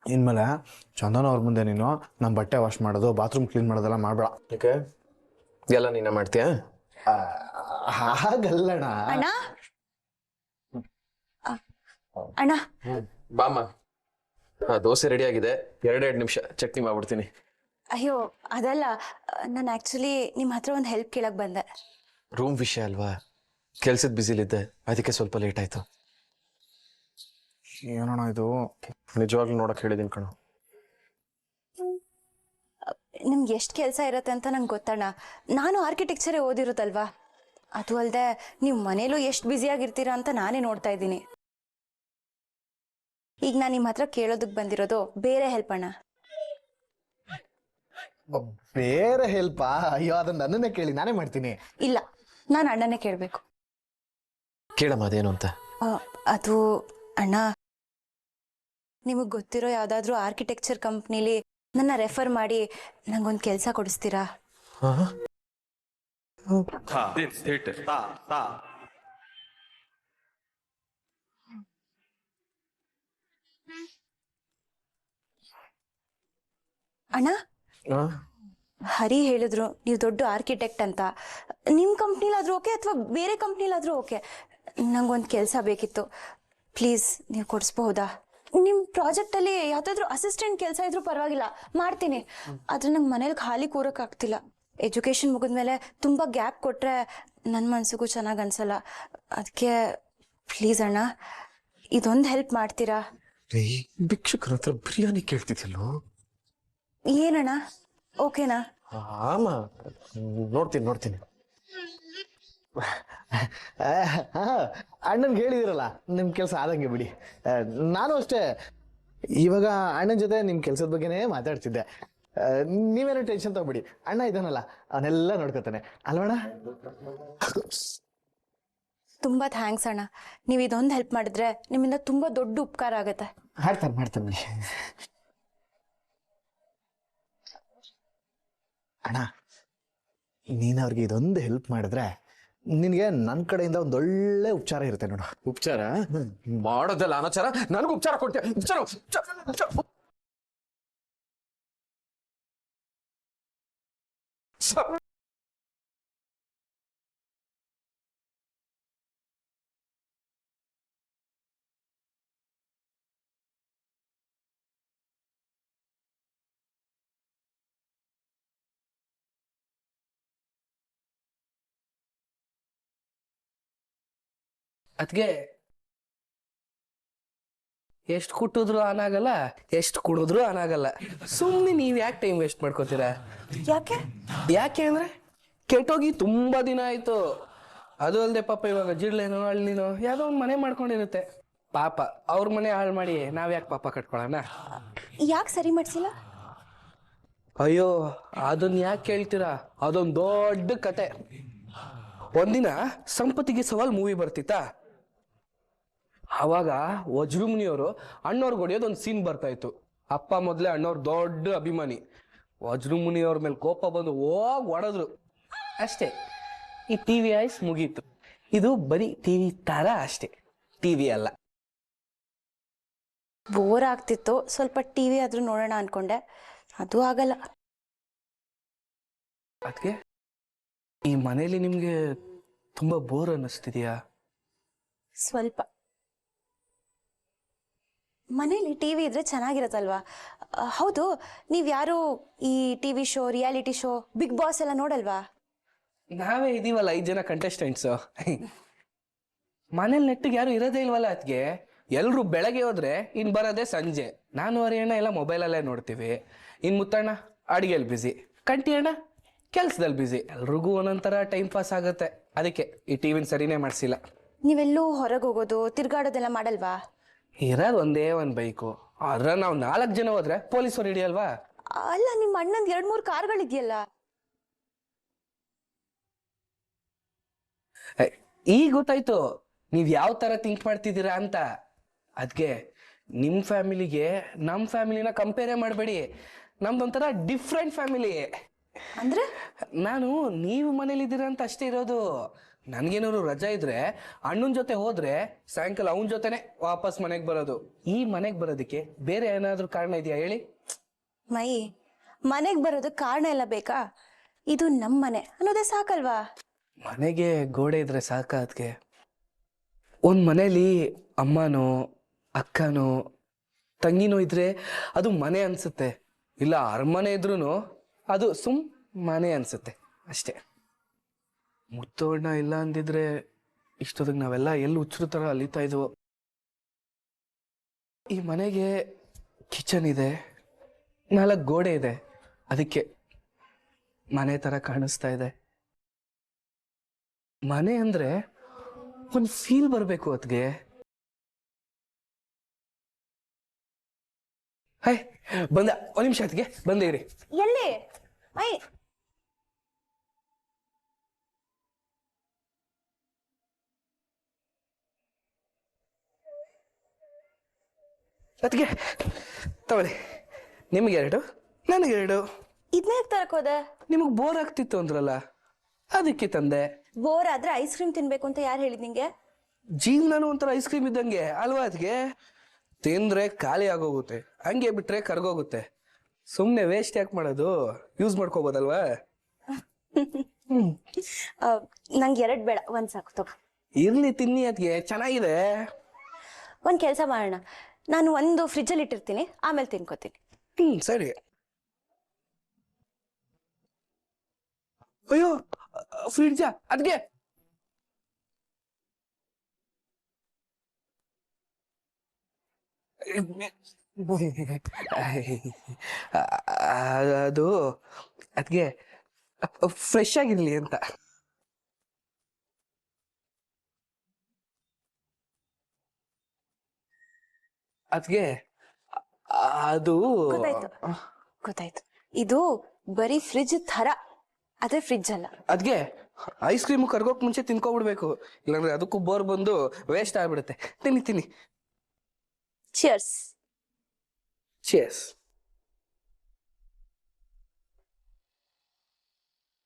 ಇನ್ಮೇಲೆ ಚಂದನ ಅವ್ರ ಮುಂದೆ ನೀನು ನಮ್ಮ ಬಟ್ಟೆ ವಾಶ್ ಮಾಡೋದು ಬಾತ್ರೂಮ್ ಕ್ಲೀನ್ ಮಾಡೋದೆಲ್ಲ ಮಾಡಬೇಡ. ಯಾಕೆ ಎಲ್ಲ ನೀನ ಮಾಡ್ತೀಯಾ? ಹಾಗಲ್ಲಣ್ಣ. ಅಣ್ಣ ಅಣ್ಣ ಬಾಮ್ಮ, ದೋಸೆ ರೆಡಿ ಆಗಿದೆ, 2 ನಿಮಿಷ ಚಟ್ನಿ ಮಾಡ್ಬಿಡ್ತೀನಿ. ಅಯ್ಯೋ ಅದಲ್ಲ, ನಾನು ಆಕ್ಚುಲಿ ನಿಮ್ಮ ಹತ್ರ ಒಂದು ಹೆಲ್ಪ್ ಕೇಳಕ್ ಬಂದೆ. ರೂಮ್ ವಿಷಯ ಅಲ್ವಾ, ಕೆಲ್ಸದ ಬ್ಯುಸಿಲಿದ್ದೆ, ಅದಕ್ಕೆ ಸ್ವಲ್ಪ ಲೇಟ್ ಆಯ್ತು. ಏನಣ್ಣ ಇದು? ನಿಜವಾಗ್ಲೂ ನೋಡಕ್ ಹೇಳಿದೀನಿ ಕಣೋ. ನಿಮ್ಗೆ ಎಷ್ಟು ಕೆಲಸ ಇರುತ್ತೆ ಅಂತ ನಂಗೆ ಗೊತ್ತಣ್ಣ. ನಾನು ಆರ್ಕಿಟೆಕ್ಚರೇ ಓದಿರುತ್ತಲ್ವಾ, ಅದು ಅಲ್ಲದೆ ನೀವು ಮನೇಲೂ ಎಷ್ಟು ಬ್ಯುಸಿಯಾಗಿರ್ತೀರಾ ಅಂತ ನಾನೇ ನೋಡ್ತಾ ಇದ್ದೀನಿ. ಈಗ ನಾನು ನಿಮ್ಮ ಹತ್ರ ಕೇಳೋದಕ್ಕೆ ಬಂದಿರೋದು ಬೇರೆ ಹೆಲ್ಪ್ ಅಣ್ಣ. ಬೇರೆ ಹೆಲ್ಪಾ? ಅಯ್ಯೋ ಅದನ್ನ ನನ್ನನ್ನೇ ಕೇಳಿ, ನಾನೇ ಮಾಡ್ತೀನಿ. ಇಲ್ಲ, ನಾನು ಅಣ್ಣನೇ ಕೇಳಬೇಕು. ಕೇಳಮ್ಮ ಅದೇನು ಅಂತ. ಅದು ಅಣ್ಣ, ನಿಮಗೆ ಗೊತ್ತಿರೋ ಯಾವುದಾದ್ರೂ ಆರ್ಕಿಟೆಕ್ಚರ್ ಕಂಪ್ನಿಲಿ ನನ್ನ ರೆಫರ್ ಮಾಡಿ ನಂಗೊಂದು ಕೆಲಸ ಕೊಡಿಸ್ತೀರಾ? ಅಣ್ಣ, ಹರಿ ಹೇಳಿದ್ರು ನೀವು ದೊಡ್ಡ ಆರ್ಕಿಟೆಕ್ಟ್ ಅಂತ. ನಿಮ್ಮ ಕಂಪ್ನಿಲಾದ್ರೂ ಓಕೆ ಅಥವಾ ಬೇರೆ ಕಂಪ್ನಿಲಾದ್ರೂ ಓಕೆ, ನಂಗೊಂದು ಕೆಲಸ ಬೇಕಿತ್ತು. ಪ್ಲೀಸ್ ನೀವು ಕೊಡಿಸ್ಬಹುದಾ? ನಿಮ್ಮ ಪ್ರಾಜೆಕ್ಟಲ್ಲಿ ಯಾವುದಾದ್ರೂ ಅಸಿಸ್ಟೆಂಟ್ ಕೆಲಸ ಇದ್ರೂ ಪರವಾಗಿಲ್ಲ, ಮಾಡ್ತೀನಿ. ಆದರೆ ನಂಗೆ ಮನೇಲಿ ಖಾಲಿ ಕೂರೋಕ್ಕಾಗ್ತಿಲ್ಲ. ಎಜುಕೇಷನ್ ಮುಗಿದ್ಮೇಲೆ ತುಂಬ ಗ್ಯಾಪ್ ಕೊಟ್ಟರೆ ನನ್ನ ಮನಸ್ಸಿಗೂ ಚೆನ್ನಾಗಿ ಅನ್ಸಲ್ಲ. ಅದಕ್ಕೆ ಪ್ಲೀಸ್ ಅಣ್ಣ, ಇದೊಂದು ಹೆಲ್ಪ್ ಮಾಡ್ತೀರಾ? ಭಿಕ್ಷುಕರ ಹತ್ರ ಬಿರಿಯಾನಿ ಕೇಳ್ತಿದ್ಯಲ್ಲೋ. ಏನಣ್ಣ, ಓಕೆನಾ? ಆಮ, ನೋಡ್ತೀನಿ. ಅಣ್ಣನ್ಗೆ ಹೇಳಿದಿರಲ್ಲ, ನಿಮ್ ಕೆಲಸ ಆದಂಗೆ ಬಿಡಿ. ನಾನು ಅಷ್ಟೇ, ಇವಾಗ ಅಣ್ಣನ ಜೊತೆ ನಿಮ್ ಕೆಲ್ಸದ ಬಗ್ಗೆನೇ ಮಾತಾಡ್ತಿದ್ದೆ. ನೀವೇನೋ ಟೆನ್ಷನ್ ತಗೋಬಿಡಿ, ಅಣ್ಣ ಇದಾನಲ್ಲ ಅವನ್ನೆಲ್ಲ ನೋಡ್ಕೊತಾನೆ ಅಲ್ವಣ್ಣ? ತುಂಬ ಥ್ಯಾಂಕ್ಸ್ ಅಣ್ಣ. ನೀವು ಇದೊಂದು ಹೆಲ್ಪ್ ಮಾಡಿದ್ರೆ ನಿಮ್ಮಿಂದ ತುಂಬ ದೊಡ್ಡ ಉಪಕಾರ ಆಗುತ್ತೆ. ಮಾಡ್ತಾನೆ. ಅಣ್ಣ, ನೀನು ಅವ್ರಿಗೆ ಇದೊಂದು ಹೆಲ್ಪ್ ಮಾಡಿದ್ರೆ ನಿನಗೆ ನನ್ನ ಕಡೆಯಿಂದ ಒಂದೊಳ್ಳೆ ಉಪಚಾರ ಇರುತ್ತೆ ನೋಡು. ಉಪಚಾರ ಮಾಡೋದಲ್ಲ ಅನಾಚಾರ, ನನಗೂ ಉಪಚಾರ ಕೊಡ್ತೀಯ? ಅದ್ಗೆ ಎಷ್ಟು ಕುಟ್ಟಿದ್ರು ಆನಾಗಲ್ಲ, ಎಷ್ಟು ಕುಡಿದ್ರು ಆನಾಗಲ್ಲ. ಸುಮ್ಮನೆ ನೀವು ಯಾಕೆ ಟೈಮ್ ವೇಸ್ಟ್ ಮಾಡ್ಕೋತೀರಾ? ಯಾಕೆ ಅಂದ್ರೆ ಕೆಟ್ಟೋಗಿ ತುಂಬಾ ದಿನ ಆಯ್ತು. ಅದು ಅಲ್ಲದೆ ಪಾಪ ಇವಾಗ ಜಿಡ್ಲೇನೋ ಹಳ್ಳಿನೋ ಯಾವುದೋ ಒಂದು ಮನೆ ಮಾಡ್ಕೊಂಡಿರುತ್ತೆ. ಪಾಪ ಅವ್ರ ಮನೆ ಹಾಳು ಮಾಡಿ ನಾವ್ ಯಾಕೆ ಪಾಪ ಕಟ್ಕೊಳ್ಳೋಣ? ಯಾಕೆ ಸರಿ ಮಾಡಿಸಿಲ್ಲ? ಅಯ್ಯೋ ಅದನ್ನ ಯಾಕೆ ಕೇಳ್ತೀರಾ? ಅದೊಂದು ದೊಡ್ಡ ಕತೆ. ಒಂದಿನ ಸಂಪತ್ತಿಗೆ ಸವಾಲ್ ಮೂವಿ ಬರ್ತಿತ್ತಾ, ಅವಾಗ ವಜ್ರಮುನಿಯವರು ಅಣ್ಣವ್ರಿಗೆ ಹೊಡೆಯೋದು ಒಂದು ಸೀನ್ ಬರ್ತಾ ಇತ್ತು. ಅಪ್ಪ ಮೊದಲೇ ಅಣ್ಣವ್ರ ದೊಡ್ಡ ಅಭಿಮಾನಿ. ವಜ್ರಮುನಿಯವ್ರ ಮೇಲೆ ಕೋಪ ಬಂದು ಹೋಗಿ ಹೊಡೆದ್ರು ಅಷ್ಟೇ. ಈ ಟಿವಿ ಐಸ್ ಮುಗೀತು. ಇದು ಬರೀ ಟಿವಿ ತರ ಅಷ್ಟೇ, ಟಿವಿ ಅಲ್ಲ. ಬೋರ್ ಆಗ್ತಿತ್ತು, ಸ್ವಲ್ಪ ಟಿವಿ ಆದ್ರೂ ನೋಡೋಣ ಅನ್ಕೊಂಡೆ, ಅದು ಆಗಲ್ಲ. ಅದಕ್ಕೆ ಈ ಮನೇಲಿ ನಿಮ್ಗೆ ತುಂಬಾ ಬೋರ್ ಅನ್ನಿಸ್ತಿದ್ಯಾ? ಸ್ವಲ್ಪ. ಮನೇಲಿ ಟಿವಿ ಇದ್ರೆ ಚೆನ್ನಾಗಿರತ್ತಲ್ವಾ? ಹೌದು, ನೀವು ಯಾರು ಈ TV show, reality show, Bigg Boss ಎಲ್ಲ ನೋಡಲ್ವಾ? ನಾವೇ ಇದೀವಲ್ಲ 5 ಜನ ಕಂಟೆಸ್ಟೆಂಟ್ಸ್. ಮನೇಲಿ ನೆಟ್ಟಿಗೆ ಯಾರು ಇರೋದೇ ಇಲ್ವಲ್ಲ. ಅದಕ್ಕೆ ಎಲ್ರು ಬೆಳಗ್ಗೆ ಹೋದ್ರೆ ಇನ್ ಬರೋದೇ ಸಂಜೆ. ನಾನು ಅರಿಯಣ್ಣ ಎಲ್ಲ ಮೊಬೈಲಲ್ಲೇ ನೋಡ್ತೀವಿ. ಇನ್ ಮುತ್ತಣ್ಣ ಅಡಿಗೆಯಲ್ಲಿ ಬಿಸಿ, ಕಂಟಿ ಅಣ್ಣ ಕೆಲ್ಸದಲ್ಲಿ ಬಿಸಿ. ಎಲ್ರಿಗೂ ಒಂದೊಂಥರ ಟೈಮ್ ಪಾಸ್ ಆಗುತ್ತೆ. ಅದಕ್ಕೆ ಈ ಟಿವಿನ ಸರಿನೇ ಮಾಡಿಸಿಲ್ಲ. ನೀವೆಲ್ಲೂ ಹೊರಗೆ ಹೋಗೋದು, ತಿರ್ಗಾಡೋದೆಲ್ಲ ಮಾಡಲ್ವಾ? ಇರೋದು ಒಂದೇ ಒಂದು ಬೈಕು, ಆದ್ರೆ ನಾವು 4 ಜನ ಹೋದ್ರೆ ಪೊಲೀಸರು ಹಿಡಿಯಲ್ವಾ? ಅಲ್ಲ, ನಿಮ್ಮ ಅಣ್ಣಂದ್ 2-3 ಕಾರ್ಗಳಿದೆಯಲ್ಲ. ಈಗ ಗೊತ್ತಾಯ್ತು ನೀವ್ ಯಾವ ತರ ಥಿಂಕ್ ಮಾಡ್ತಿದ್ದೀರಾ ಅಂತ. ಅದ್ಕೆ ನಿಮ್ ಫ್ಯಾಮಿಲಿಗೆ ನಮ್ ಫ್ಯಾಮಿಲಿನ ಕಂಪೇರೇ ಮಾಡಬೇಡಿ. ನಮ್ದೊಂಥರ ಡಿಫ್ರೆಂಟ್ ಫ್ಯಾಮಿಲಿ. ಅಂದ್ರೆ ನಾನು ನೀವು ಮನೇಲಿದ್ದೀರಾ ಅಂತ ಅಷ್ಟೇ ಇರೋದು. ನನ್ಗೇನಾದ್ರು ರಜಾ ಇದ್ರೆ ಅಣ್ಣನ ಜೊತೆ ಹೋದ್ರೆ ಸಾಯಂಕಾಲ ಅವನ ಜೊತೆನೆ ವಾಪಸ್ ಮನೆಗೆ ಬರೋದು. ಈ ಮನೆಗೆ ಬರೋದಕ್ಕೆ ಬೇರೆ ಏನಾದ್ರೂ ಕಾರಣ ಇದೆಯಾ ಹೇಳಿ? ಮೈ ಮನೆಗ್ ಬರೋದಕ್ಕೆ ಕಾರಣ ಎಲ್ಲ ಬೇಕಾ? ಇದು ನಮ್ ಮನೆ ಅನ್ನೋದೇ ಸಾಕಲ್ವಾ? ಮನೆಗೆ ಗೋಡೆ ಇದ್ರೆ ಸಾಕ ಅದಕ್ಕೆ. ಒಂದ್ ಮನೇಲಿ ಅಮ್ಮನೋ ಅಕ್ಕನೋ ತಂಗಿನೋ ಇದ್ರೆ ಅದು ಮನೆ ಅನ್ಸುತ್ತೆ. ಇಲ್ಲ ಅರಮನೆ ಇದ್ರೂ ಅದು ಮನೆ ಅನ್ಸುತ್ತೆ ಅಷ್ಟೇ. ಮುತ್ತೋಣ್ಣ ಇಲ್ಲ ಅಂದಿದ್ರೆ ಇಷ್ಟೊತ್ತಿಗೆ ನಾವೆಲ್ಲ ಎಲ್ಲಿ ಹುಚ್ಚರು ತರ ಅಲಿತಾ ಇದ್ವು. ಈ ಮನೆಗೆ ಕಿಚನ್ ಇದೆ, 4 ಗೋಡೆ ಇದೆ, ಅದಕ್ಕೆ ಮನೆ ತರ ಕಾಣಿಸ್ತಾ ಇದೆ. ಮನೆ ಅಂದ್ರೆ ಒಂದು ಫೀಲ್ ಬರಬೇಕು ಅದಕ್ಕೆ. ಹಾಯ್ ಬಂದ, 1 ನಿಮಿಷ ಅದಕ್ಕೆ ಬಂದೆ ಇರಿ. ಎಲ್ಲಿ ಮೈ? ಅದಕ್ಕೆ ತಗೊಳ್ಳಿ, ನಿಮಗೆ 2 ನನಗೆ 2. ಇದನ್ನ ಯಾಕೆ ತರಕೋದೆ? ನಿಮಗೆ ಬೋರ್ ಆಗ್ತಿತ್ತು ಅಂದ್ರಲ್ಲ ಅದಕ್ಕೆ ತಂದೆ. ಬೋರ್ ಆದ್ರೆ ಐಸ್ ಕ್ರೀಮ್ ತಿನ್ಬೇಕು ಅಂತ ಯಾರು ಹೇಳಿದ್ ನಿಂಗೆ? ಜೀವನನೂ ಒಂಥರ ಐಸ್ ಕ್ರೀಮ್ ಇದ್ದಂಗೆ ಅಲ್ವಾ? ಅದಕ್ಕೆ ತಿಂದ್ರೆ ಖಾಲಿ ಆಗೋಗುತ್ತೆ, ಹಂಗೆ ಬಿಟ್ರೆ ಕರ್ಗೋಗುತ್ತೆ. ಸುಮ್ಮನೆ ವೇಸ್ಟ್ ಯಾಕೆ ಮಾಡೋದು, ಯೂಸ್ ಮಾಡ್ಕೋಬೋದಲ್ವಾ? ನಂಗೆ 2 ಬೇಡ, 1 ಸಾಕು ತಗೋ. ಇರ್ಲಿ ತಿನ್ನಿ, ಅದಕ್ಕೆ ಚೆನ್ನಾಗಿದೆ. ಒಂದ್ ಕೆಲಸ ಮಾಡೋಣ, ನಾನು ಒಂದು ಫ್ರಿಜ್ಜಲ್ಲಿ ಇಟ್ಟಿರ್ತೀನಿ, ಆಮೇಲೆ ತಿನ್ಕೋತೀನಿ. ಸರಿ. ಅಯ್ಯೋ ಫ್ರಿಡ್ಜ ಅದಕ್ಕೆ ಅದು ಅದಕ್ಕೆ ಫ್ರೆಶ್ ಆಗಿರ್ಲಿ ಅಂತ. ಅದಕ್ಕೆ ಅದು ಗೊತ್ತಾಯ್ತು. ಇದು ಬರೀ ಫ್ರಿಜ್ ತರ, ಅದೇ ಫ್ರಿಜ್ ಅಲ್ಲ. ಅದಕ್ಕೆ ಐಸ್ ಕ್ರೀಮ್ ಕರ್ಗೋಕ್ ಮುಂಚೆ ತಿನ್ಕೊಬಿಡ್ಬೇಕು, ಇಲ್ಲಾಂದ್ರೆ ಅದಕ್ಕೂ ಬೋರ್ ಬಂದು ವೇಸ್ಟ್ ಆಗ್ಬಿಡುತ್ತೆ. ತಿನ್ನಿ. ಚಿಯರ್ಸ್. ಚಿಯರ್ಸ್.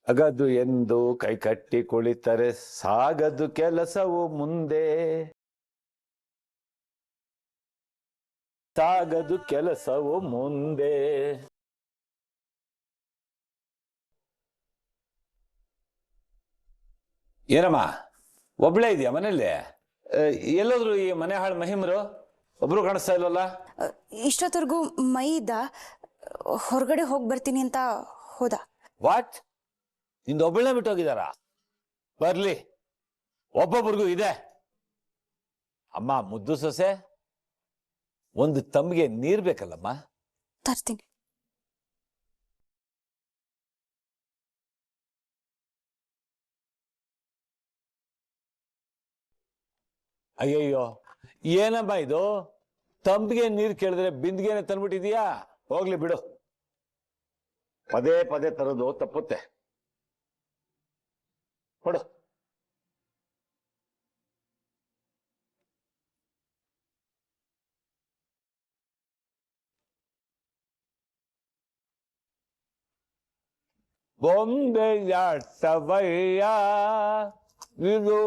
ಅಗದು ಎಂದು ಕೈಕಟ್ಟಿ ಕುಳಿತರೆ ಸಾಗದು ಕೆಲಸವು ಮುಂದೆ, ಸಾಗದು ಕೆಲಸವು ಮುಂದೆ. ಏನಮ್ಮ ಒಬ್ಳೇ ಇದೆಯಾ ಮನೇಲಿ? ಎಲ್ಲೋದ್ರು ಈ ಮನೆ ಹಾಳು ಮಹಿಮ್ರು? ಒಬ್ರು ಕಾಣಿಸ್ತಾ ಇಲ್ವಲ್ಲ? ಇಷ್ಟೊತ್ತವರೆಗೂ ಮೈ ಇದ್ದ, ಹೊರಗಡೆ ಹೋಗಿ ಬರ್ತೀನಿ ಅಂತ ಹೋದ. ವಾಟ್? ನಿಂದು ಒಬ್ಬಳನ್ನೇ ಬಿಟ್ಟು ಹೋಗಿದಾರ? ಬರ್ಲಿ, ಒಬ್ಬೊಬ್ರಿಗೂ ಇದೆ. ಅಮ್ಮ ಮುದ್ದು ಸೊಸೆ, ಒಂದು ತಮ್ಮಿಗೆ ನೀರ್ ಬೇಕಲ್ಲಮ್ಮ? ತರ್ತೀನಿ. ಅಯ್ಯಯ್ಯೋ, ಏನಮ್ಮ ಇದು? ತಂಬಿಗೆ ನೀರು ಕೇಳಿದ್ರೆ ಬಿಂದಿಗೆನೆ ತಂದ್ಬಿಟ್ಟಿದೀಯಾ? ಹೋಗ್ಲಿ ಬಿಡು, ಪದೇ ಪದೇ ತರೋದು ತಪ್ಪುತ್ತೆ. ಕೊಡು. ಬೊಂಬೆಯಾಟವಯ್ಯ ಇದು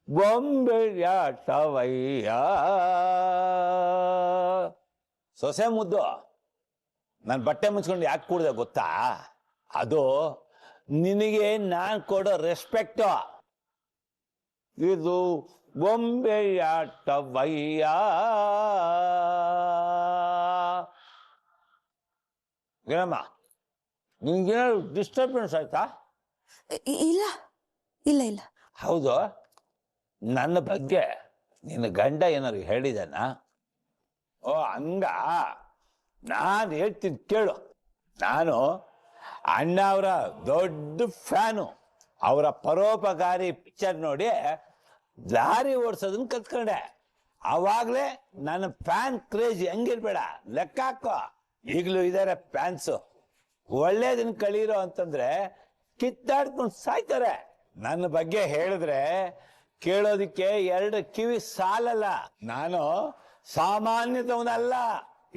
ಬೊಂಬೆಯಾಟವಯ್ಯ. ಸೊಸೆ ಮುದ್ದು, ನಾನು ಬಟ್ಟೆ ಮುಚ್ಕೊಂಡು ಯಾಕೆ ಕೂಡ್ದೆ ಗೊತ್ತಾ? ಅದು ನಿನಗೆ ನಾನು ಕೊಡೋ ರೆಸ್ಪೆಕ್ಟ್. ಇದು ಬೊಂಬೆಯಾಟವಯ್ಯ. ಏನಮ್ಮ, ನಿನ್ಗೇನಾದ್ರು ಡಿಸ್ಟರ್ಬೆನ್ಸ್ ಆಯ್ತಾ? ಇಲ್ಲ ಇಲ್ಲ ಇಲ್ಲ. ಹೌದು, ನನ್ನ ಬಗ್ಗೆ ನಿನ್ನ ಗಂಡ ಏನಾದ್ರು ಹೇಳಿದಾನ? ಓ ಹಂಗ? ನಾನು ಹೇಳ್ತೀನಿ ಕೇಳು. ನಾನು ಅಣ್ಣ ಅವರ ದೊಡ್ಡ ಫ್ಯಾನು. ಅವರ ಪರೋಪಕಾರಿ ಪಿಕ್ಚರ್ ನೋಡಿ ದಾರಿ ಓಡಿಸೋದನ್ನ ಕತ್ಕೊಂಡೆ. ಅವಾಗಲೇ ನನ್ನ ಫ್ಯಾನ್ ಕ್ರೇಜ್ ಹೆಂಗಿರ್ಬೇಡ ಲೆಕ್ಕ ಹಾಕೋ. ಈಗಲೂ ಇದ್ದಾರೆ ಫ್ಯಾನ್ಸು. ಒಳ್ಳೇದನ್ನ ಕಳೀರೋ ಅಂತಂದ್ರೆ ಕಿತ್ತಾಡ್ಕೊಂಡು ಸಾಯ್ತಾರೆ. ನನ್ನ ಬಗ್ಗೆ ಹೇಳಿದ್ರೆ ಕೇಳೋದಿಕ್ಕೆ 2 ಕಿವಿ ಸಾಲಲ್ಲ. ನಾನು ಸಾಮಾನ್ಯದವನಲ್ಲ.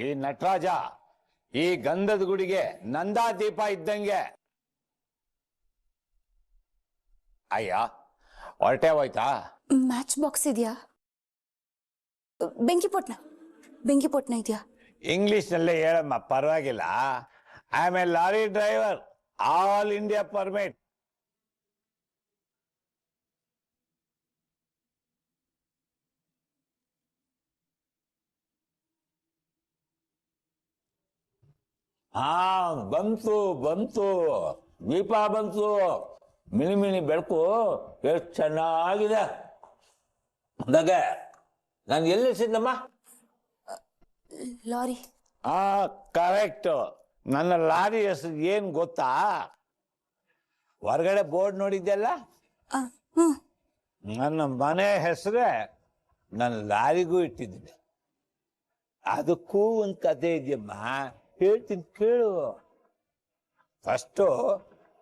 ಈ ನಟರಾಜ ಈ ಗಂಧದ ಗುಡಿಗೆ ನಂದಾದೀಪ ಇದ್ದಂಗೆ. ಅಯ್ಯ ಹೊರಟೆ ಹೋಯ್ತಾ? ಮ್ಯಾಚ್ ಬಾಕ್ಸ್ ಇದೆಯಾ? ಬೆಂಕಿಪೊಟ್ನ ಇದೆಯಾ? ಇಂಗ್ಲಿಷ್ನಲ್ಲೇ ಹೇಳಮ್ಮ, ಪರವಾಗಿಲ್ಲ. I am A lorry driver, all India permit. ಹಾ, ಬಂತು ಬಂತು, ದೀಪ ಬಂತು. ಮಿನಿ ಮಿನಿ ಬೆಳಕು ಎಷ್ಟು ಚೆನ್ನಾಗಿದೆ. ಅಂದಾಗೆ ನಾನು ಎಲ್ಲಿ ಸಿದ್ದಮ್ಮ? ಲಾರಿ. ಹಾ, ಕರೆಕ್ಟ್. ನನ್ನ ಲಾರಿ ಹೆಸರು ಏನ್ ಗೊತ್ತಾ? ಹೊರಗಡೆ ಬೋರ್ಡ್ ನೋಡಿದ್ದೆಲ್ಲ, ಹ್ಮ್. ನನ್ನ ಮನೆ ಹೆಸರೇ ನನ್ನ ಲಾರಿಗೂ ಇಟ್ಟಿದ್ದೀನಿ. ಅದಕ್ಕೂ ಒಂದು ಕತೆ ಇದೆಯಮ್ಮ, ಹೇಳ್ತೀನಿ ಕೇಳು. ಫಸ್ಟು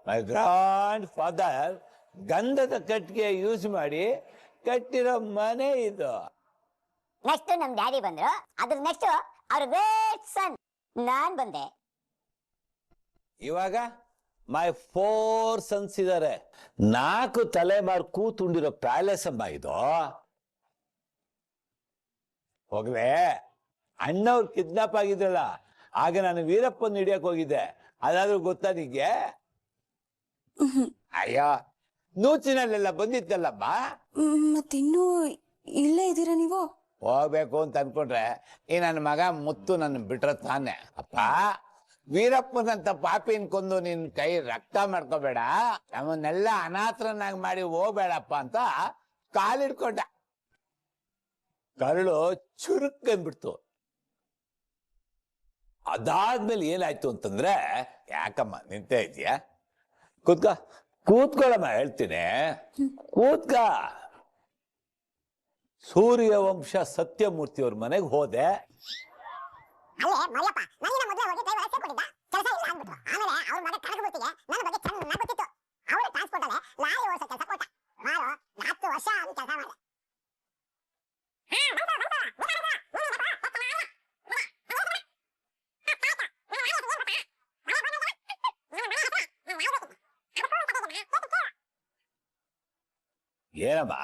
ಮೈ ಗ್ರಾಂಡ್ ಫಾದರ್ ಗಂಧದ ಕಟ್ಟಿಗೆ ಯೂಸ್ ಮಾಡಿ ಕಟ್ಟಿರೋ ಮನೆ ಇದು. ನೆಕ್ಸ್ಟ್ ನಮ್ ಡ್ಯಾಡಿ ಬಂದ್ರು, ಅದ್ರ ನೆಕ್ಸ್ಟ್ ಅವ್ರ ಗ್ರೇಟ್ ಸನ್ ನಾನ್ ಬಂದೆ. ಇವಾಗ ಮೈ 4 ಸನ್ಸ್ ಇದ್ದಾರೆ. 4 ತಲೆಮಾರು ಕೂತುಂಡಿರೋ ಪ್ಯಾಲೇಸ್ ಅಮ್ಮ ಇದು. ಹೋಗ್ಲೆ, ಅಣ್ಣವ್ರು ಕಿಡ್ನಾಪ್ ಆಗಿದ್ರಲ್ಲ, ಆಗ ನಾನು ವೀರಪ್ಪನ ಹಿಡಿಯಕ್ ಹೋಗಿದ್ದೆ. ಅದಾದ್ರೂ ಗೊತ್ತಾ ನಿಂಗೆ? ಅಯ್ಯೋ, ನೂಚಿನಲ್ಲೆಲ್ಲ ಬಂದಿತ್ತಲ್ಲಮ್ಮ. ಮತ್ತಿನ್ನೂ ಇಲ್ಲೇ ಇದ್ದೀರಾ ನೀವು? ಹೋಗ್ಬೇಕು ಅಂತ ಅನ್ಕೊಂಡ್ರೆ ಈ ನನ್ನ ಮಗ ಮುತ್ತು ನನ್ನ ಬಿಟ್ರ ತಾನೆ. ಅಪ್ಪ, ವೀರಪ್ಪನಂತ ಪಾಪಿನ ಕೊಂದು ನಿನ್ ಕೈ ರಕ್ತ ಮಾಡ್ಕೋಬೇಡ, ನಮ್ಮನ್ನೆಲ್ಲ ಅನಾಥರನ್ನಾಗಿ ಮಾಡಿ ಹೋಗ್ಬೇಡಪ್ಪ ಅಂತ ಕಾಲಿಡ್ಕೊಂಡ. ಕರಳು ಚುರುಕ್ ಅಂದ್ಬಿಡ್ತು. ಅದಾದ್ಮೇಲೆ ಏನಾಯ್ತು ಅಂತಂದ್ರೆ, ಯಾಕಮ್ಮ ನಿಂತೇ ಇದೆಯಾ? ಕೂತ್ಕೊಳ್ಳಮ್ಮ, ಹೇಳ್ತೀನಿ, ಕೂತ್ಕ. ಸೂರ್ಯವಂಶ ಸತ್ಯಮೂರ್ತಿಯವ್ರ ಮನೆಗೆ ಹೋದೆ. ಅಲ್ಲೇ ಮರಿಯಪ್ಪ ನನಗಿನ ಮೊದಲೇ ಹೋಗಿ ಡ್ರೈವರ್ ಹೆಸರು ಕೊಟ್ಟಿದ್ದ, ಕೆಲಸ ಇಲ್ಲ ಅಂದ್ಬಿಟ್ರು. ಆಮೇಲೆ ಅವ್ರ ಮಗ ಕನಕಮೂರ್ತಿಗೆ ನನ್ನ ಬಗ್ಗೆ ಚೆನ್ನಾಗಿ ಗೊತ್ತಿತ್ತು. ಅವರು ಟ್ರಾನ್ಸ್ಪೋರ್ಟ್ ಅಲ್ಲೇ ಲಾರಿ ಓಡಿಸೋ ಕೆಲಸ ಕೊಟ್ಟ. ನಾನು 4 ವರ್ಷ ಅಲ್ಲಿ ಕೆಲಸ ಮಾಡಿದೆ. ಏನಮ್ಮ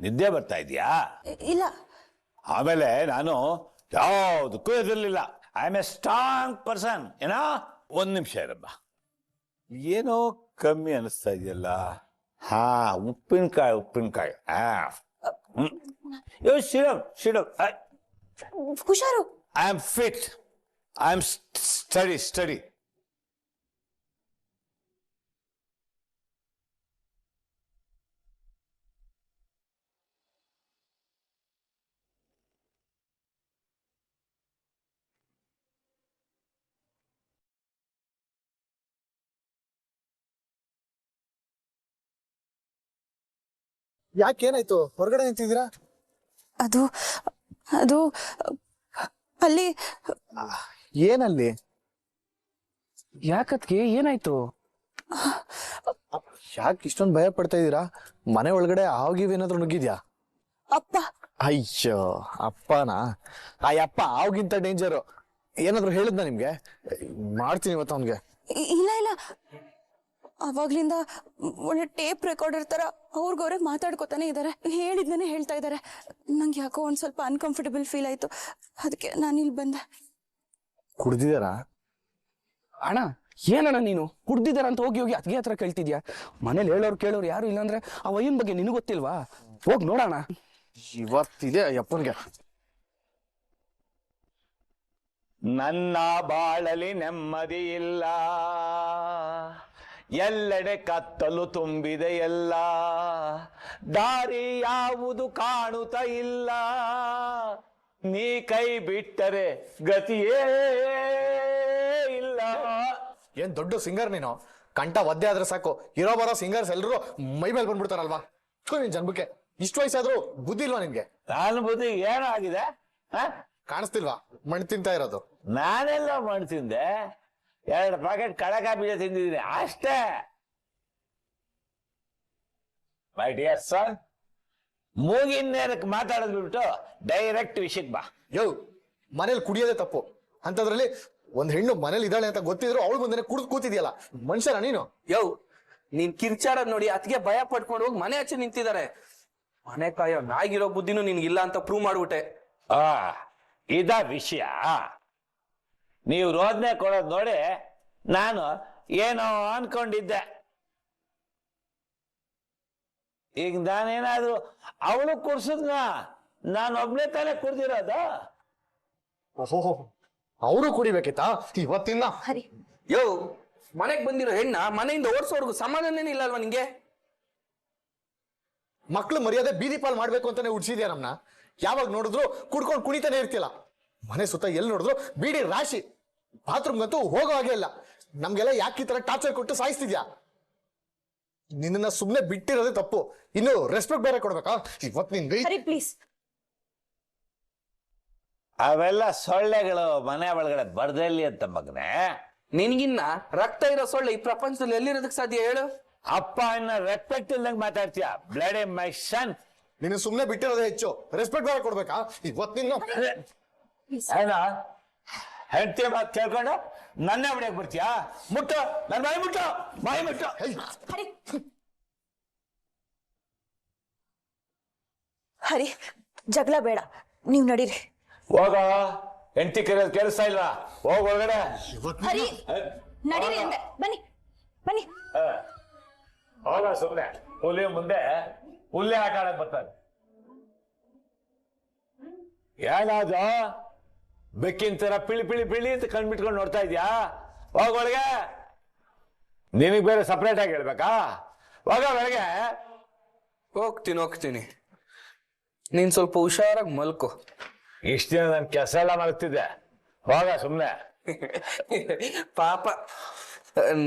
ನಿದ್ದೆ ಬರ್ತಾ ಇದೆಯಾ? ಇಲ್ಲ. ಆಮೇಲೆ ನಾನು ಯಾವುದಕ್ಕೂ ಎದುರ್ಲಿಲ್ಲ. I am a strong person. ಏನೋ, 1 ನಿಮಿಷ ಇರಮ್ಮ. ಏನೋ ಕಮ್ಮಿ ಅನಿಸ್ತಾ ಇದೆಯಲ್ಲ. ಹಾ, ಉಪ್ಪಿನಕಾಯಿ. ಹುಷಾರು. I am fit. I am study. ಯಾಕೇನಾಯ್ತು? ಹೊರಗಡೆ ನಿಂತಿದ್ದೀರಾ? ಅದು ಅದು ಅಲ್ಲಿ ಏನಲ್ಲಿ? ಯಾಕತ್ಗೆ ಏನಾಯ್ತು? ಯಾಕೆ ಇಷ್ಟೊಂದು ಭಯ ಪಡ್ತಾ ಇದ್ದೀರಾ? ಮನೆ ಒಳಗಡೆ ಹಾವಿಗೇನಾದ್ರೂ ನುಗ್ಗಿದ್ಯಾ? ಅಪ್ಪ. ಅಯ್ಯೋ, ಅಪ್ಪನಾ? ಆ ಅಪ್ಪ ಹಾವಿಗಿಂತ ಡೇಂಜರು. ಏನಾದ್ರು ಹೇಳಿದ್ನ ನಿಮ್ಗೆ? ಮಾಡ್ತೀನಿ ಇವತ್ತು ಅವನ್ಗೆ. ಇಲ್ಲ, ಅವಾಗ್ಲಿಂದ ಒಳ್ಳೆ ಟೇಪ್ ರೆಕಾರ್ಡರ್ ತರ ಅವ್ರಿಗವ್ರೆ ಮಾತಾಡ್ಕೊತಾನೆ ಇದ್ದಾರೆ. ಹೇಳಿದ್ನೇ ಹೇಳ್ತಾ ಇದ್ದಾರೆ. ನಂಗೆ ಯಾಕೋ ಒಂದ್ ಸ್ವಲ್ಪ ಅನ್ಕಂಫರ್ಟಬಲ್ ಫೀಲ್ ಆಯ್ತು. ಅದಕ್ಕೆ ನಾನು ಇಲ್ಲಿ ಬಂದೆ. ಕುಡ್ದಿದಾರಾ? ಅಣ್ಣ, ಏನಣ್ಣ ನೀನು ಕುಡ್ದಿದಾರ ಅಂತ ಹೋಗಿ ಅದ್ಗೆ ಹತ್ರ ಕೇಳ್ತಿದ್ಯಾ? ಮನೇಲಿ ಕೇಳೋರು ಯಾರು ಇಲ್ಲಾಂದ್ರೆ ಆ ವಯ್ಯನ್ ಬಗ್ಗೆ ನಿನಗೆ ಗೊತ್ತಿಲ್ವಾ? ಹೋಗ್ ನೋಡೋಣ. ಇವತ್ತಿದೆ ಅಪ್ಪನ್ಗೆ. ನನ್ನ ಬಾಳಲಿ ನೆಮ್ಮದಿ ಇಲ್ಲ, ಎಲ್ಲೆಡೆ ಕತ್ತಲು ತುಂಬಿದೆ ಎಲ್ಲ, ದಾರಿ ಯಾವುದು ಕಾಣುತ್ತಾ ಇಲ್ಲ, ನೀ ಕೈ ಬಿಟ್ಟರೆ ಗತಿಯೇ ಇಲ್ಲ. ಏನ್ ದೊಡ್ಡ ಸಿಂಗರ್ ನೀನು? ಕಂಠ ಒದ್ದೆ ಆದ್ರೆ ಸಾಕು, ಇರೋ ಬರೋ ಸಿಂಗರ್ಸ್ ಎಲ್ರು ಮೈ ಮೇಲೆ ಬಂದ್ಬಿಡ್ತಾರಲ್ವಾ? ನಿನ್ ಜನ್ಮಕ್ಕೆ ಇಷ್ಟು ವಯಸ್ಸಾದ್ರೂ ಬುದ್ಧಿ ಇಲ್ವಾ ನಿನ್ಗೆ? ನಾನು ಬುದ್ಧಿ ಏನಾಗಿದೆ? ಕಾಣಿಸ್ತಿಲ್ವಾ? ಮಣ್ಣು ತಿಂತಾ ಇರೋದು. ನಾನೆಲ್ಲ ಮಣ್ಣು ತಿಂದೆ, 2 ಪ್ಯಾಕೆಟ್ ಕಡಲೆಕಾಯಿ ಬೀಜ ತಿಂದಿದ್ದೀನಿ ಅಷ್ಟೇ. ಮೈ ಡಿಯರ್ ಸರ್, ಮೂಗಿನೇರಕ್ಕೆ ಮಾತಾಡೋದು ಬಿಟ್ಟು ಡೈರೆಕ್ಟ್ ವಿಷಯಕ್ಕೆ ಬಾ. ಮನೇಲಿ ಕುಡಿಯೋದೇ ತಪ್ಪು, ಅಂತದ್ರಲ್ಲಿ ಒಂದ್ ಹೆಣ್ಣು ಮನೇಲಿ ಇದ್ದಾಳೆ ಅಂತ ಗೊತ್ತಿದ್ರು ಅವಳು ಮುಂದೆ ಕುಡಿದು ಕೂತಿದ್ಯಲ್ಲ, ಮನುಷ್ಯನ ನೀನು? ನೀನ್ ಕಿರ್ಚಾಡೋದ್ ನೋಡಿ ಅದಕ್ಕೆ ಭಯ ಪಡ್ಕೊಂಡು ಹೋಗಿ ಮನೆ ಆಚೆ ನಿಂತಿದ್ದಾರೆ. ಮನೆ ಕಾಯೋ ನಾಯಿಗಿರೋ ಬುದ್ಧಿನೂ ನಿನ್ಗಿಲ್ಲ ಅಂತ ಪ್ರೂವ್ ಮಾಡ್ಬಿಟ್ಟೆ. ಆ ಇದ ವಿಷಯ. ನೀವು ರೋದನೆ ಕೊಡೋದು ನೋಡಿ ನಾನು ಏನೋ ಅನ್ಕೊಂಡಿದ್ದೆ. ಈಗ ನಾನೇನಾದ್ರು ಅವಳು ಕುಡ್ಸದ್ನ ನಾನು ಒಬ್ನೇ ತಾನೇ ಕುಡ್ದಿರೋದು. ಓಹೋ, ಅವರು ಕುಡಿಬೇಕಿತ್ತಾ ಇವತ್ತಿಂದ? ಹರಿ, ಯೋ, ಮನೆಗ್ ಬಂದಿರೋ ಹೆಣ್ಣ ಮನೆಯಿಂದ ಓಡಿಸೋರ್ಗು ಸಮಾಧಾನನೇ ಇಲ್ಲ ಅಲ್ವಾ ನಿಂಗೆ? ಮಕ್ಳು ಮರ್ಯಾದೆ ಬೀದಿ ಪಾಲ್ ಮಾಡ್ಬೇಕು ಅಂತಾನೆ ಉಡ್ಸಿದ್ಯಾ ನಮ್ನ. ಯಾವಾಗ ನೋಡಿದ್ರು ಕುಡ್ಕೊಂಡು ಕುಣಿತಾನೆ ಇರ್ತಿಲ್ಲ. ಮನೆ ಸುತ್ತ ಎಲ್ಲಿ ನೋಡಿದ್ರು ಬೀಡಿ ರಾಶಿ. ಬಾತ್ರೂಮ್ಗಂತೂ ಹೋಗೋ ಹಾಗೆ ಇಲ್ಲ. ನಮ್ಗೆಲ್ಲ ಯಾಕೆ ಈ ತರ ಟಾರ್ಚರ್ ಕೊಟ್ಟು ಸಾಯಿಸ್ತಿದ್ಯಾ? ನಿನ್ನ ಸುಮ್ನೆ ಬಿಟ್ಟಿರೋದೇ ತಪ್ಪು, ಇನ್ನು ರೆಸ್ಪೆಕ್ಟ್ ಬೇರೆ ಕೊಡ್ಬೇಕಾ ಇವತ್ತು ನಿನ್ಗೆ? ಹರಿ ಪ್ಲೀಸ್. ಅವೆಲ್ಲ ಸೊಳ್ಳೆಗಳು ಮನೆ ಒಳಗಡೆ ಬರ್ದಲ್ಲಿ ಅಂತ ಮಗನೇ. ನಿನ್ಗಿನ್ನ ರಕ್ತ ಇರೋ ಸೊಳ್ಳೆ ಈ ಪ್ರಪಂಚದಲ್ಲಿ ಎಲ್ಲಿರೋದಕ್ಕೆ ಸಾಧ್ಯ ಹೇಳು? ಅಪ್ಪ ಇನ್ನ ರೆಸ್ಪೆಕ್ಟ್ ಇಲ್ದಂಗೆ ಮಾತಾಡ್ತೀಯ. ಬ್ಲಡ್ ಮೈ ಸನ್. ನೀನು ಸುಮ್ನೆ ಬಿಟ್ಟಿರೋದೇ ಹೆಚ್ಚು, ರೆಸ್ಪೆಕ್ಟ್ ಬೇರೆ ಕೊಡ್ಬೇಕಾ ಇವತ್ತಿನ? ಏನ ಹೆಂಡತಿ ಮಾತು ಕೇಳ್ಕೊಂಡು ನನ್ನೇ ಹೊಡಿಯಕ್ ಬರ್ತೀಯಾ? ಮುಟ್ಟು, ನನ್ನ ಬಾಯಿ ಮುಟ್ಟು, ಬಾಯಿ ಮುಟ್ಟು. ಹರಿ, ಹರಿ, ಜಗಳ ಬೇಡ, ನೀವ್ ನಡೀರಿ. ಹೋಗ, ಹೆಂಡತಿ ಕರೆಯೋದು ಕೇಳಿಸ್ತಾ ಇಲ್ವಾ? ಹೋಗ ಒಳಗಡೆ. ಹರಿ, ನಡೀರಿ ಅಂದೆ. ಬನ್ನಿ ಬನ್ನಿ. ಹೋಗ ಸುಮ್ನೆ. ಹುಲಿ ಮುಂದೆ ಹುಲ್ಲೆ ಆಟ ಆಡಕ್ ಬರ್ತಾರೆ. ಏನಾದ್ರು ಬೆಕ್ಕಿನ ತರ ಪಿಳಿ ಪಿಳಿ ಪಿಳಿ ಅಂತ ಕಣ್ಬಿಟ್ಕೊಂಡು ನೋಡ್ತಾ ಇದ್ಯಾ? ಹೋಗ ಒಳಗೆ. ನಿನಗ್ ಬೇರೆ ಸಪ್ರೇಟ್ ಆಗಿ ಹೇಳ್ಬೇಕಾ? ಹೋಗ ಒಳಗೆ. ಹೋಗ್ತೀನಿ. ನೀನ್ ಸ್ವಲ್ಪ ಹುಷಾರಾಗಿ ಮಲ್ಕೋ. ಇಷ್ಟ ದಿನ ನನ್ ಕೆಲಸ ಎಲ್ಲ ಮಾಡ್ತಿದ್ದೆ. ಹೋಗ ಸುಮ್ನೆ. ಪಾಪ,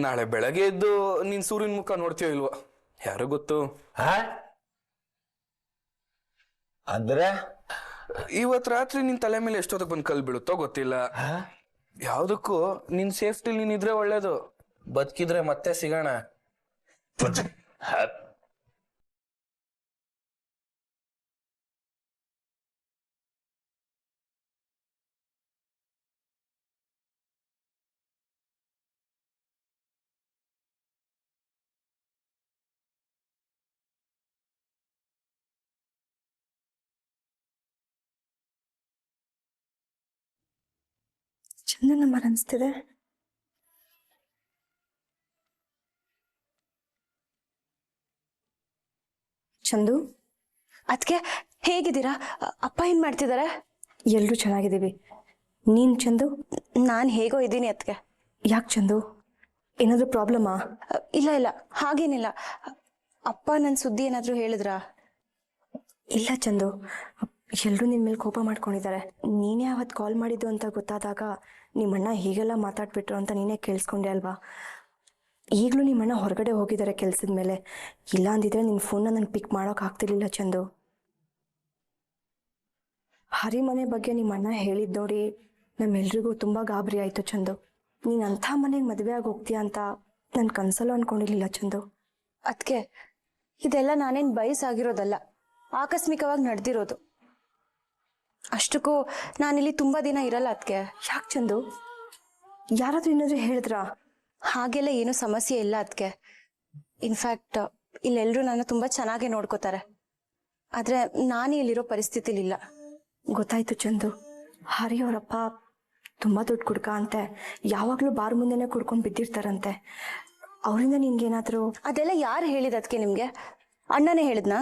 ನಾಳೆ ಬೆಳಗ್ಗೆ ಎದ್ದು ನೀನ್ ಸೂರ್ಯನ ಮುಖ ನೋಡ್ತೀಯೋ ಇಲ್ವೋ ಯಾರು ಗೊತ್ತು. ಅಂದ್ರೆ ಇವತ್ ರಾತ್ರಿ ನಿನ್ ತಲೆ ಮೇಲೆ ಎಷ್ಟೊತ್ತಕ್ಕೆ ಬಂದು ಕಲ್ ಬೀಳುತ್ತೋ ಗೊತ್ತಿಲ್ಲ. ಯಾವ್ದಕ್ಕೂ ನಿನ್ ಸೇಫ್ಟಿ ನೀನಿದ್ರೆ ಒಳ್ಳೇದು. ಬದುಕಿದ್ರೆ ಮತ್ತೆ ಸಿಗೋಣ. ಚಂದ ನಂಬರ್ ಅನಿಸ್ತಿದೆ. ಚಂದು, ಅದಕ್ಕೆ ಹೇಗಿದ್ದೀರಾ? ಅಪ್ಪ ಏನ್ ಮಾಡ್ತಿದ್ದಾರೆ? ಎಲ್ಲರೂ ಚೆನ್ನಾಗಿದ್ದೀವಿ. ನೀನ್ ಚಂದು? ನಾನು ಹೇಗೋ ಇದ್ದೀನಿ ಅದಕ್ಕೆ. ಯಾಕೆ ಚಂದು, ಏನಾದರೂ ಪ್ರಾಬ್ಲಮಾ? ಇಲ್ಲ, ಹಾಗೇನಿಲ್ಲ. ಅಪ್ಪ ನನ್ನ ಸುದ್ದಿ ಏನಾದರೂ ಹೇಳಿದ್ರಾ? ಇಲ್ಲ ಚಂದು, ಎಲ್ಲರೂ ನಿನ್ನ ಮೇಲೆ ಕೋಪ ಮಾಡ್ಕೊಂಡಿದ್ದಾರೆ. ನೀನೇ ಅವತ್ತು ಕಾಲ್ ಮಾಡಿದ್ದು ಅಂತ ಗೊತ್ತಾದಾಗ ನಿಮ್ಮಣ್ಣ ಹೀಗೆಲ್ಲ ಮಾತಾಡ್ಬಿಟ್ರು ಅಂತ ನೀನೇ ಕೇಳಿಸ್ಕೊಂಡೆ ಅಲ್ವಾ? ಈಗಲೂ ನಿಮ್ಮಣ್ಣ ಹೊರಗಡೆ ಹೋಗಿದ್ದಾರೆ ಕೆಲಸದ ಮೇಲೆ. ಇಲ್ಲ ಅಂದಿದ್ರೆ ನಿನ್ನ ಫೋನ್ನ ನಾನು ಪಿಕ್ ಮಾಡೋಕ್ಕಾಗ್ತಿರ್ಲಿಲ್ಲ ಚಂದು. ಹರಿ ಮನೆ ಬಗ್ಗೆ ನಿಮ್ಮಣ್ಣ ಹೇಳಿದ್ ನೋಡಿ ನಮ್ಮೆಲ್ರಿಗೂ ತುಂಬ ಗಾಬರಿ ಆಯಿತು ಚಂದು. ನೀನು ಅಂಥ ಮನೆಗೆ ಮದುವೆ ಆಗಿ ಹೋಗ್ತೀಯ ಅಂತ ನಾನು ಕನಸಲ್ಲೂ ಅಂದ್ಕೊಂಡಿರ್ಲಿಲ್ಲ ಚಂದು. ಅದಕ್ಕೆ ಇದೆಲ್ಲ ನಾನೇನು ಬಯಸಾಗಿರೋದಲ್ಲ, ಆಕಸ್ಮಿಕವಾಗಿ ನಡೆದಿರೋದು. ಅಷ್ಟಕ್ಕೂ ನಾನಿಲ್ಲಿ ತುಂಬ ದಿನ ಇರಲ್ಲ ಅದಕ್ಕೆ. ಯಾಕೆ ಚಂದು, ಯಾರಾದ್ರೂ ಏನಾದರೂ ಹೇಳಿದ್ರಾ? ಹಾಗೆಲ್ಲ ಏನೂ ಸಮಸ್ಯೆ ಇಲ್ಲ ಅದಕ್ಕೆ. ಇನ್ಫ್ಯಾಕ್ಟ್ ಇಲ್ಲೆಲ್ಲರೂ ನನ್ನ ತುಂಬ ಚೆನ್ನಾಗೇ ನೋಡ್ಕೋತಾರೆ. ಆದರೆ ನಾನು ಇಲ್ಲಿರೋ ಪರಿಸ್ಥಿತಿಲಿಲ್ಲ. ಗೊತ್ತಾಯ್ತು ಚಂದು, ಹರಿಯವರಪ್ಪ ತುಂಬ ದೊಡ್ಡ ಕುಡ್ಕ ಅಂತೆ. ಯಾವಾಗಲೂ ಬಾರ್ ಮುಂದೆನೇ ಕುಡ್ಕೊಂಡು ಬಿದ್ದಿರ್ತಾರಂತೆ. ಅವರಿಂದ ನಿನ್ಗೇನಾದರೂ? ಅದೆಲ್ಲ ಯಾರು ಹೇಳಿದ ಅದಕ್ಕೆ ನಿಮಗೆ? ಅಣ್ಣನೇ ಹೇಳಿದ್ನಾ?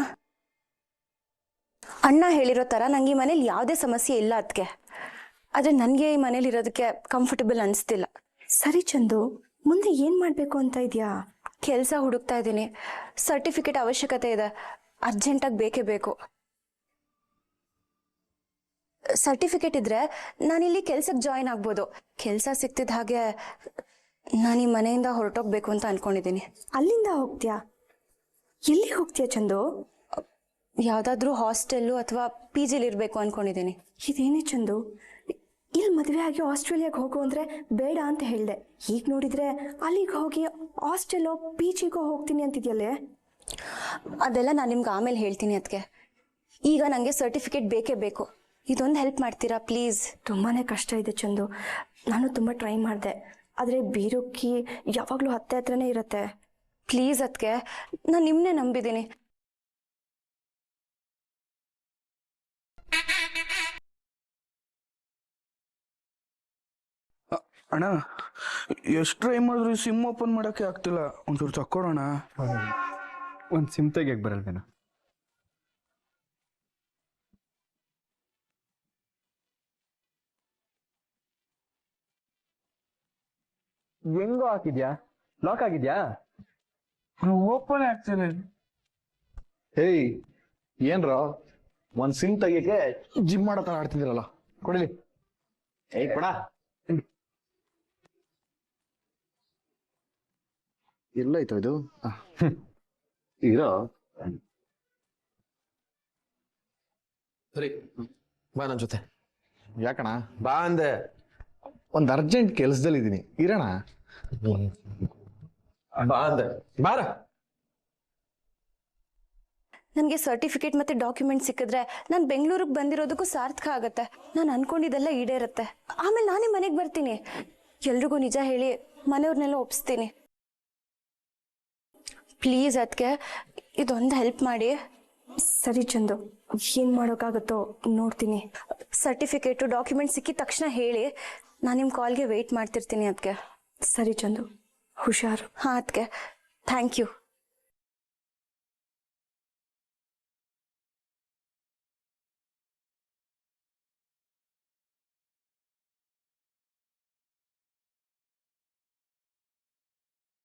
ಅಣ್ಣ ಹೇಳಿರೋ ಥರ ನಂಗೆ ಈ ಮನೇಲಿ ಯಾವುದೇ ಸಮಸ್ಯೆ ಇಲ್ಲ ಅದಕ್ಕೆ. ಆದರೆ ನನಗೆ ಈ ಮನೇಲಿ ಇರೋದಕ್ಕೆ ಕಂಫರ್ಟಬಲ್ ಅನಿಸ್ತಿಲ್ಲ. ಸರಿ ಚಂದು, ಮುಂದೆ ಏನು ಮಾಡಬೇಕು ಅಂತ ಇದೆಯಾ? ಕೆಲಸ ಹುಡುಕ್ತಾ ಇದ್ದೀನಿ. ಸರ್ಟಿಫಿಕೇಟ್ ಅವಶ್ಯಕತೆ ಇದೆ, ಅರ್ಜೆಂಟಾಗಿ ಬೇಕೇ ಬೇಕು. ಸರ್ಟಿಫಿಕೇಟ್ ಇದ್ರೆ ನಾನಿಲ್ಲಿ ಕೆಲ್ಸಕ್ಕೆ ಜಾಯಿನ್ ಆಗ್ಬೋದು. ಕೆಲಸ ಸಿಕ್ತಿದ್ದ ಹಾಗೆ ನಾನು ಈ ಮನೆಯಿಂದ ಹೊರಟೋಗ್ಬೇಕು ಅಂತ ಅನ್ಕೊಂಡಿದ್ದೀನಿ. ಅಲ್ಲಿಂದ ಹೋಗ್ತೀಯಾ? ಎಲ್ಲಿ ಹೋಗ್ತೀಯಾ ಚಂದು? ಯಾವುದಾದ್ರೂ ಹಾಸ್ಟೆಲ್ಲು ಅಥವಾ ಪಿ ಜಿಲಿ ಇರಬೇಕು ಅನ್ಕೊಂಡಿದ್ದೀನಿ. ಇದೇನೇ ಚಂದು, ಇಲ್ಲಿ ಮದುವೆ ಆಗಿ ಆಸ್ಟ್ರೇಲಿಯಾಗೆ ಹೋಗು ಅಂದರೆ ಬೇಡ ಅಂತ ಹೇಳಿದೆ. ಈಗ ನೋಡಿದರೆ ಅಲ್ಲಿಗೆ ಹೋಗಿ ಹಾಸ್ಟೆಲ್ಲೋ ಪಿ ಜಿಗೋ ಹೋಗ್ತೀನಿ ಅಂತಿದ್ಯಲ್ಲೇ. ಅದೆಲ್ಲ ನಾನು ನಿಮ್ಗೆ ಆಮೇಲೆ ಹೇಳ್ತೀನಿ ಅದಕ್ಕೆ. ಈಗ ನನಗೆ ಸರ್ಟಿಫಿಕೇಟ್ ಬೇಕೇ ಬೇಕು. ಇದೊಂದು ಹೆಲ್ಪ್ ಮಾಡ್ತೀರಾ ಪ್ಲೀಸ್? ತುಂಬಾ ಕಷ್ಟ ಇದೆ ಚಂದು. ನಾನು ತುಂಬ ಟ್ರೈ ಮಾಡಿದೆ, ಆದರೆ ಬೀರುಕ್ಕಿ ಯಾವಾಗಲೂ ಹತ್ರನೇ ಇರುತ್ತೆ. ಪ್ಲೀಸ್ ಅದಕ್ಕೆ ನಾನು ನಿಮ್ಮನ್ನೇ ನಂಬಿದ್ದೀನಿ. ಅಣ್ಣ ಎಷ್ಟು ಟ್ರೈ ಮಾಡಿದ್ರು ಸಿಮ್ ಓಪನ್ ಮಾಡೋಕ್ಕೆ ಆಗ್ತಿಲ್ಲ, ಒಂಚೂರು ತಕ್ಕೊಡೋಣ. ಒಂದು ಸಿಮ್ ತೆಗಿಯಕ್ಕೆ ಬರಲ್ವೇನೋ? ಹೆಂಗೋ ಹಾಕಿದ್ಯಾ? ಲಾಕ್ ಆಗಿದ್ಯಾ? ಓಪನ್ ಆಗ್ತಿಲ್ಲ. ಹೇಯ್ ಏನ್ರೋ ಒಂದ್ ಸಿಮ್ ತೆಗಿಯಕ್ಕೆ ಜಿಮ್ ಮಾಡೋ ತರ ಆಡ್ತಿದ್ದೀರಲ್ಲ, ಕೊಡಿಲಿ. ಏಯ್ ಕೊಡ. ಎಲ್ಲಾಯ್ತು ಇದು? ಇರೋ ಸರಿ, ಬಾ ನನ್ನ ಜೊತೆ. ಯಾಕಣ? ಬಾ ಅಂದೆ. ಒಂದ್ ಅರ್ಜೆಂಟ್ ಕೆಲ್ಸದಲ್ಲಿ ಇದೀನಿ, ಇರೋಣ. ಬಾ ಅಂದೆ, ಬಾರ. ನನಗೆ ಸರ್ಟಿಫಿಕೇಟ್ ಮತ್ತು ಡಾಕ್ಯುಮೆಂಟ್ ಸಿಕ್ಕಿದ್ರೆ ನಾನು ಬೆಂಗಳೂರಿಗೆ ಬಂದಿರೋದಕ್ಕೂ ಸಾರ್ಥಕ ಆಗುತ್ತೆ. ನಾನು ಅನ್ಕೊಂಡಿದ್ದೆಲ್ಲ ಈಡೇರುತ್ತೆ. ಆಮೇಲೆ ನಾನೇ ಮನೆಗೆ ಬರ್ತೀನಿ, ಎಲ್ರಿಗೂ ನಿಜ ಹೇಳಿ ಮನೆಯವ್ರನ್ನೆಲ್ಲ ಒಪ್ಸ್ತೀನಿ. ಪ್ಲೀಸ್ ಅದಕ್ಕೆ ಇದೊಂದು ಹೆಲ್ಪ್ ಮಾಡಿ. ಸರಿ ಚಂದು, ಏನು ಮಾಡೋಕ್ಕಾಗುತ್ತೋ ನೋಡ್ತೀನಿ. ಸರ್ಟಿಫಿಕೇಟು ಡಾಕ್ಯುಮೆಂಟ್ ಸಿಕ್ಕಿದ ತಕ್ಷಣ ಹೇಳಿ, ನಾನು ನಿಮ್ಮ ಕಾಲ್ಗೆ ವೆಯ್ಟ್ ಮಾಡ್ತಿರ್ತೀನಿ ಅದಕ್ಕೆ. ಸರಿ ಚಂದು, ಹುಷಾರು. ಹಾಂ ಅದಕ್ಕೆ ಥ್ಯಾಂಕ್ ಯು.